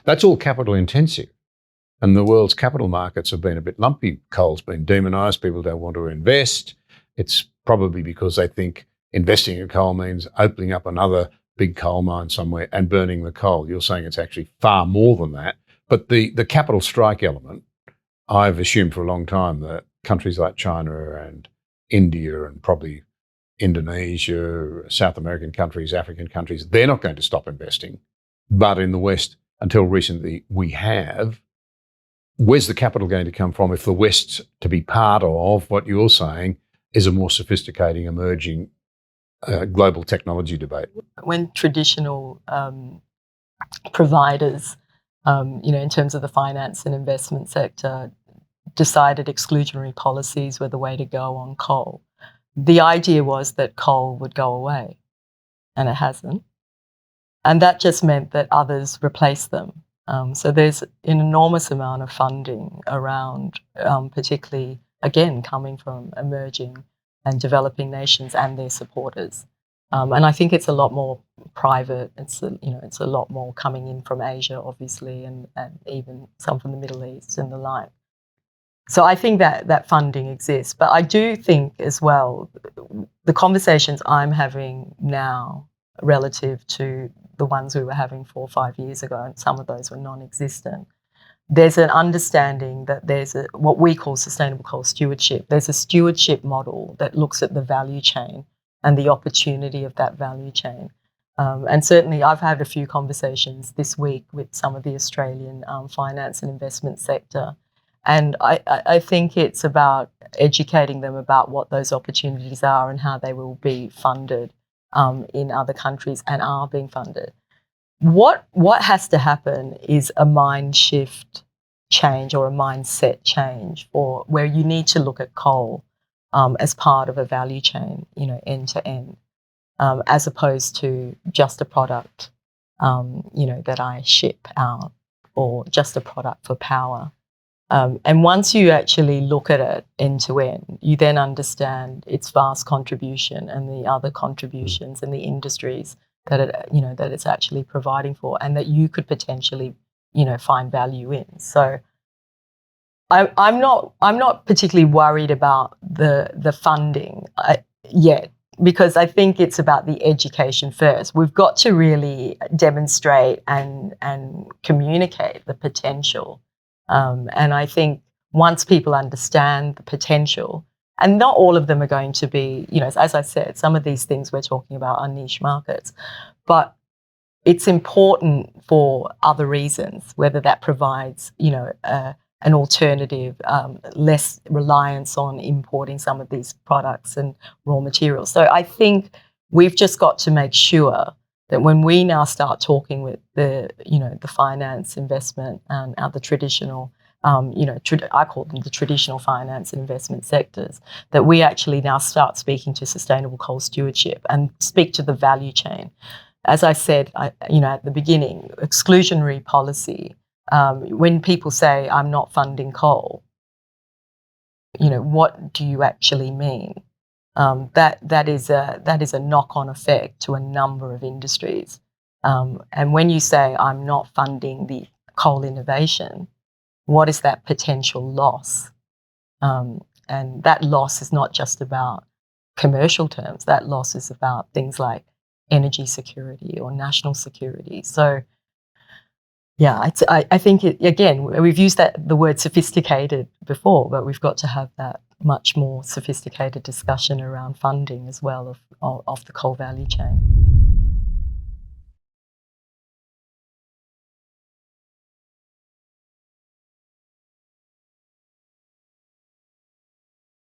That's all capital intensive. And the world's capital markets have been a bit lumpy. Coal's been demonised. People don't want to invest. It's probably because they think investing in coal means opening up another big coal mine somewhere and burning the coal. You're saying it's actually far more than that. But the capital strike element, I've assumed for a long time that countries like China and India and probably Indonesia, South American countries, African countries, they're not going to stop investing. But in the West, until recently, we have. Where's the capital going to come from if the West's to be part of what you're saying is a more sophisticated, emerging global technology debate? When traditional providers, in terms of the finance and investment sector, decided exclusionary policies were the way to go on coal, the idea was that coal would go away, and it hasn't. And that just meant that others replaced them. So there's an enormous amount of funding around, particularly, again, coming from emerging and developing nations and their supporters. And I think it's a lot more private. It's a lot more coming in from Asia, obviously, and even some from the Middle East and the like. So I think that funding exists. But I do think as well, the conversations I'm having now relative to the ones we were having 4 or 5 years ago, and some of those were non-existent, there's an understanding that there's what we call sustainable coal stewardship. There's a stewardship model that looks at the value chain and the opportunity of that value chain. And certainly I've had a few conversations this week with some of the Australian finance and investment sector. And I think it's about educating them about what those opportunities are and how they will be funded in other countries and are being funded. What has to happen is a mind shift change or a mindset change, or where you need to look at coal as part of a value chain, end to end, as opposed to just a product, that I ship out, or just a product for power. And once you actually look at it end to end, you then understand its vast contribution and the other contributions and the industries that it's actually providing for, and that you could potentially, find value in. So I'm not particularly worried about the funding yet, because I think it's about the education first. We've got to really demonstrate and communicate the potential. And I think once people understand the potential, and not all of them are going to be, as I said, some of these things we're talking about are niche markets, but it's important for other reasons, whether that provides, an alternative, less reliance on importing some of these products and raw materials. So I think we've just got to make sure that when we now start talking with the finance, investment, and other traditional, I call them the traditional finance and investment sectors, that we actually now start speaking to sustainable coal stewardship and speak to the value chain. As I said, at the beginning, exclusionary policy. When people say I'm not funding coal, what do you actually mean? That is a knock-on effect to a number of industries. And when you say I'm not funding the coal innovation, what is that potential loss? And that loss is not just about commercial terms. That loss is about things like energy security or national security. So, yeah, I think again, we've used the word sophisticated before, but we've got to have that much more sophisticated discussion around funding as well of the coal value chain.